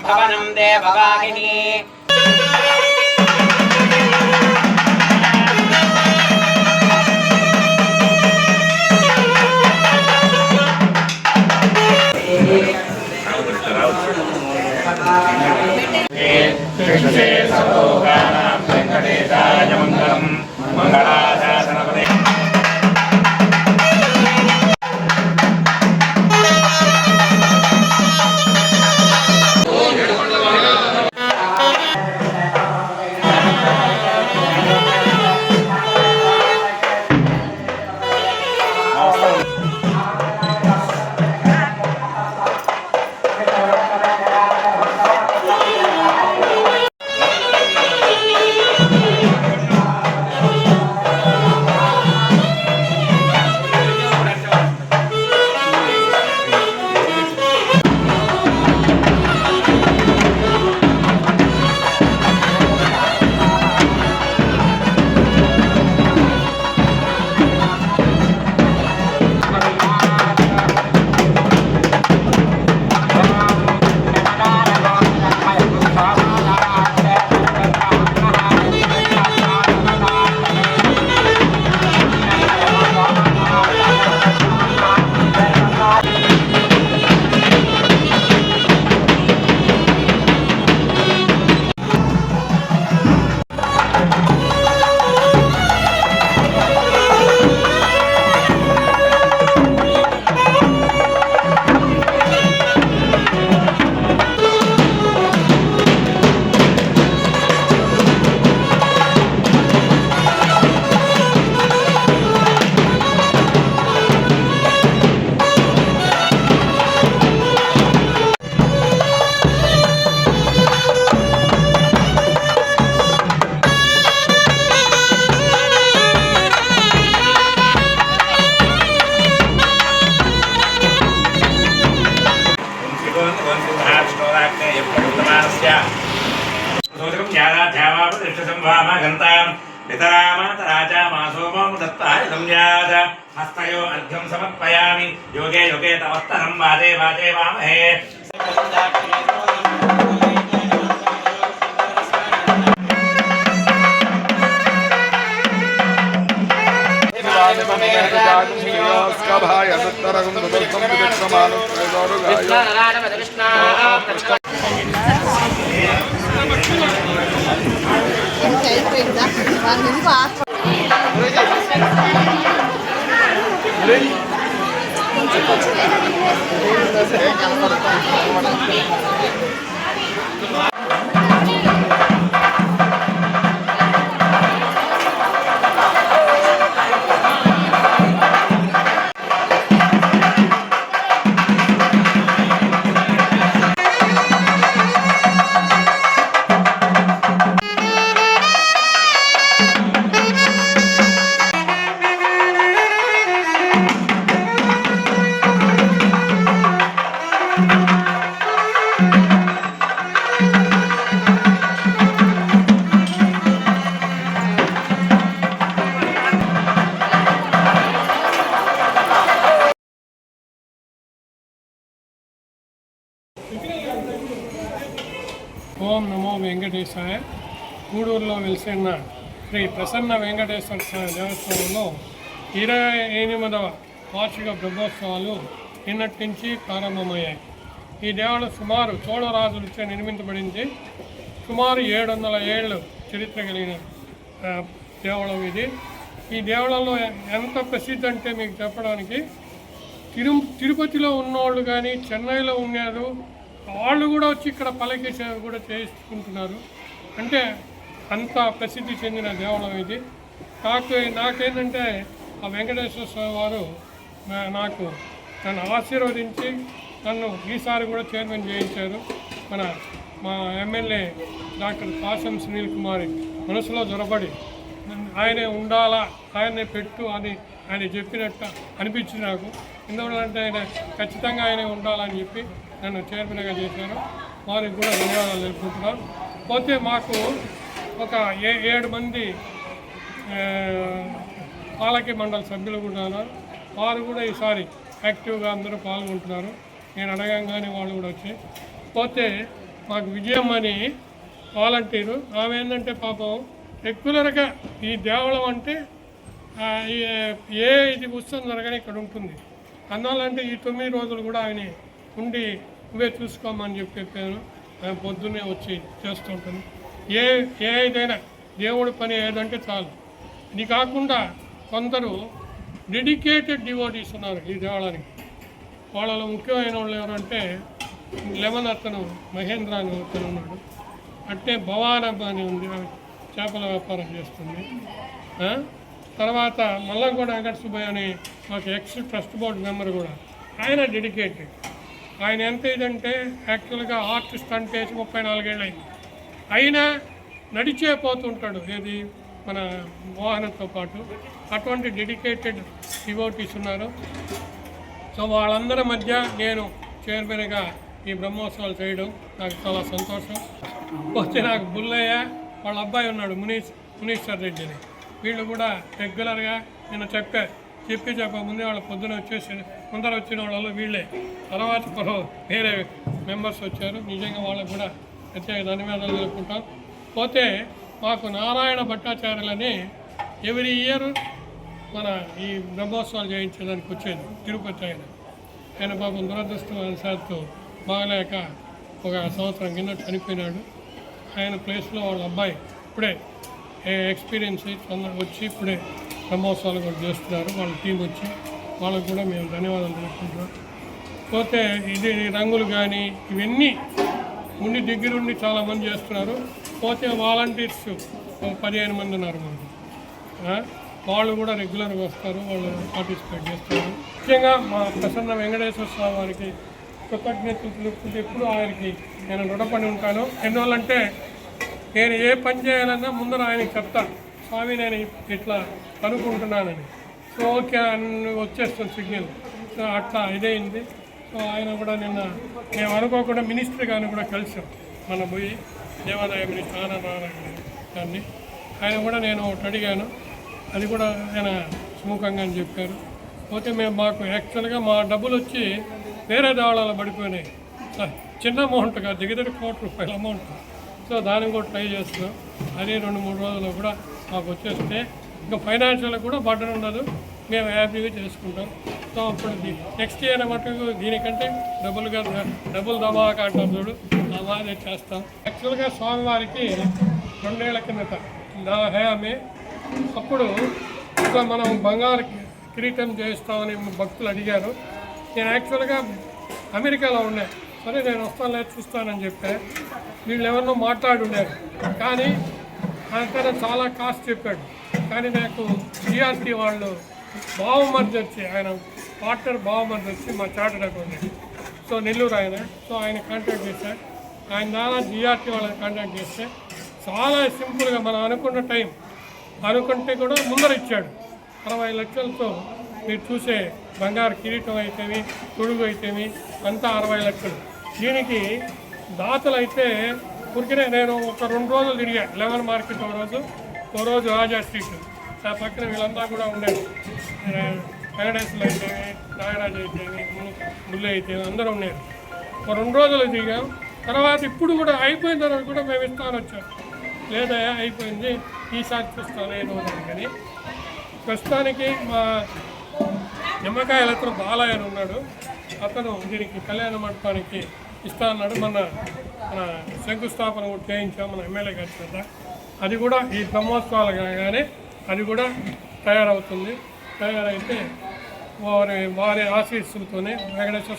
भवनं देववाहिनी वेंकटेशाय मंगलम मंगलाशासनपते हस्तयो अर्घ्यं समर्पयामि योगे योगे तवस्तरं वाजे वाजे वामहे ఓం నమో వెంకటేశాయ. గూడూరులో వెలిసిన శ్రీ ప్రసన్న వెంకటేశ్వర స్వామి దేవస్థానంలో 28వ వార్షిక బ్రహ్మోత్సవాలు నిన్నటి నుంచి ప్రారంభమయ్యాయి. ఈ దేవాలయం సుమారు చోళరాజులచే నిర్మించబడింది. సుమారు 700 ఏళ్ళు చరిత్ర కలిగిన దేవాలయం ఇది. ఈ దేవాలయంలో ఎంత ప్రసిద్ధి అంటే మీకు చెప్పడానికి తిరుపతిలో ఉన్నవాళ్ళు కానీ చెన్నైలో ఉన్నారు వాళ్ళు కూడా వచ్చి ఇక్కడ పల్లకి సేవ కూడా చేసుకుంటున్నారు. అంటే అంత ప్రసిద్ధి చెందిన దేవాలయం ఇది. నాకేంటంటే ఆ వెంకటేశ్వర స్వామి వారు నన్ను ఆశీర్వదించి నన్ను ఈసారి కూడా చైర్మన్ చేయించారు. మా ఎమ్మెల్యే డాక్టర్ కాసం సునీల్ కుమార్ మనసులో జొరబడి ఆయనే ఉండాలా, ఆయనే పెట్టు అని ఆయన చెప్పినట్టు అనిపించింది నాకు. ఎందుకంటే ఆయన ఖచ్చితంగా ఆయనే ఉండాలని చెప్పి నన్ను చైర్మన్గా చేశారు, వారికి కూడా ధన్యవాదాలు తెలుపుకుంటున్నాను. పోతే మాకు ఒక 7 మంది పాలకి మండలి సభ్యులు కూడా ఉన్నారు. వారు కూడా ఈసారి యాక్టివ్గా అందరూ పాల్గొంటున్నారు. నేను అడగంగానే వాళ్ళు కూడా వచ్చి పోతే మాకు విజయం అని వాలంటీరు ఆమె ఏంటంటే పాపం రెగ్యులర్గా ఈ దేవళం అంటే ఇది ఉత్సవం జరగని ఇక్కడ ఉంటుంది. అందువల్ల అంటే ఈ 9 రోజులు కూడా ఆయన ఉండి నువ్వే చూసుకోమని చెప్పాను. ఆయన పొద్దున్నే వచ్చి చేస్తుంటాను. ఏదైనా దేవుడి పని ఏదంటే చాలు. ఇది కాకుండా కొందరు డెడికేటెడ్ డివోటీస్ ఉన్నారు ఈ దేవాలయానికి. వాళ్ళలో ముఖ్యమైన వాళ్ళు ఎవరంటే లెమన్ అతను మహేంద్ర అని అతను ఉన్నాడు. అంటే భవానబ్బ అని ఉంది, చేపల వ్యాపారం చేస్తుంది. తర్వాత మల్లంగూడ వెంకట సుబ్బయ్య అని మాకు ఎక్స్ ట్రస్ట్ బోర్డు మెంబర్ కూడా, ఆయన డెడికేటెడ్. ఆయన ఎంత ఇదంటే యాక్చువల్గా ఆర్టిస్ట్ అంటే 34 ఏళ్ళు అయింది. అయినా నడిచే పోతుంటాడు ఏది మన వాహనంతో పాటు. అటువంటి డెడికేటెడ్ డివోటీస్ ఉన్నారు. సో వాళ్ళందరి మధ్య నేను చైర్మన్గా ఈ బ్రహ్మోత్సవాలు చేయడం నాకు చాలా సంతోషం. పోతే నాకు బుల్లయ్య వాళ్ళ అబ్బాయి ఉన్నాడు మునీశ్వర్ రెడ్డి అని, వీళ్ళు కూడా రెగ్యులర్గా నేను చెప్ప ముందే వాళ్ళ పొద్దున వచ్చేసి ముందర వచ్చిన వాళ్ళు వీళ్ళే. తర్వాత వేరే మెంబర్స్ వచ్చారు. నిజంగా వాళ్ళకు కూడా ప్రత్యేక ధన్యవాదాలు తెలుపుకుంటాం. పోతే మాకు నారాయణ భట్టాచార్యులని ఎవ్రీ ఇయర్ మన ఈ బ్రహ్మోత్సవాలు చేయించడానికి వచ్చేది తిరుపతి. ఆయన పాపం దురదృష్టవశాత్తు బాగలేక ఒక సంవత్సరం కింద చనిపోయినాడు. ఆయన ప్లేస్లో వాళ్ళ అబ్బాయి ఇప్పుడే ఎక్స్పీరియన్స్ వచ్చి ఇప్పుడే బ్రహ్మోత్సవాలు కూడా చేస్తున్నారు. వాళ్ళ టీం వచ్చి వాళ్ళకు కూడా మేము ధన్యవాదాలు తెలుపుకుంటున్నాం. పోతే ఇది రంగులు కానీ ఇవన్నీ ఉండి దగ్గరుండి చాలామంది చేస్తున్నారు. పోతే వాలంటీర్స్ 15 మంది ఉన్నారు మనకు. వాళ్ళు కూడా రెగ్యులర్గా వస్తారు, వాళ్ళు పార్టిసిపేట్ చేస్తారు. ముఖ్యంగా మా ప్రసన్న వెంకటేశ్వర స్వామి వారికి కృతజ్ఞతలు తెలుపుకుంటే ఎప్పుడు ఆయనకి నేను రుణపడి ఉంటాను. ఎందువల్లంటే నేను ఏ పని చేయాలన్నా ముందర ఆయనకి చెప్తా, స్వామి నేను ఇట్లా అనుకుంటున్నానని. సో ఓకే అని వచ్చేస్తుంది సిగ్నల్. సో అట్లా ఇదైంది. సో ఆయన కూడా నిన్న మేము అనుకోకుండా మినిస్టర్ గారిని కూడా కలిసాం. మన పోయి దేవాదాయ మినిస్టర్ ఆనందనారాయణ గారిని. ఆయన కూడా నేను ఒకటి అడిగాను, అది కూడా ఆయన సుముఖంగా అని చెప్పారు. పోతే మాకు యాక్చువల్గా మా డబ్బులు వచ్చి వేరే దేవాలయాలు పడిపోయినాయి. చిన్న అమౌంట్ కాదు, దగ్గర ₹1,00,00,000 అమౌంట్. సో దానికి కూడా ట్రై చేస్తున్నాం. అది 2-3 రోజుల్లో కూడా మాకు వచ్చేస్తే ఇంకా ఫైనాన్షియల్గా కూడా బర్డన్ ఉండదు, మేము హ్యాపీగా చేసుకుంటాం. సో అప్పుడు నెక్స్ట్ ఇయర్ మటుకు దీనికంటే డబుల్ ధమాకా అంటాం చూడు, ఆ మాదిరి చేస్తాం. యాక్చువల్గా స్వామివారికి 2 ఏళ్ల కిందట నా హయామే అప్పుడు ఇంకా మనం బంగారు కిరీటం చేస్తామని భక్తులు అడిగారు. నేను యాక్చువల్గా అమెరికాలో ఉన్నా, సరే నేను వస్తాను చూస్తానని చెప్పా. వీళ్ళు ఎవరినో మాట్లాడుండారు, కానీ ఆయన చాలా కాస్ట్ చెప్పాడు. కానీ నాకు జిఆర్టీ వాళ్ళు బావమర్ది వచ్చి, ఆయన పార్ట్నర్ బావమర్ది వచ్చి మా చార్టెడ్ అకౌంటెంట్, సో నెల్లూరు ఆయన. సో ఆయన కాంటాక్ట్ చేశారు. ఆయన ద్వారా జిఆర్టీ వాళ్ళని కాంటాక్ట్ చేస్తే చాలా సింపుల్గా మనం అనుకున్న టైం అనుకుంటే కూడా ముందర ఇచ్చాడు. 60 లక్షలతో మీరు చూసే బంగారు కిరీటం అయితేమి, తొడుగు అయితేమి అంతా 60 లక్షలు. దీనికి దాతలు అయితే ఉరికినే నేను ఒక 2 రోజులు తిరిగా. 11 మార్కెట్ ఓ రోజు రాజా స్ట్రీట్, ఆ పక్కన వీళ్ళంతా కూడా ఉండేది. వెంకటేశ్వరులు అయితేమి, నాగరాజు అయితేమి, బుల్లి అయితేమి అందరూ ఉన్నారు. ఒక 2 రోజులు దిగాం. తర్వాత ఇప్పుడు కూడా అయిపోయిన తర్వాత కూడా మేము ఇస్తాను వచ్చాం. లేదా అయిపోయింది, ఈసారి చూస్తాను ఏదో కానీ. ప్రస్తుతానికి మా నిమ్మకాయల అతను బాలయ్య ఉన్నాడు, అతను దీనికి కళ్యాణ మండపానికి ఇస్తా అన్నాడు. మన శంకుస్థాపన కూడా చేయించాం మన ఎమ్మెల్యే గారి చేత. అది కూడా ఈ బ్రహ్మోత్సవాలు కాగానే అది కూడా తయారవుతుంది. తయారైతే వారి ఆశీస్సులతోనే వెంకటేశ్వర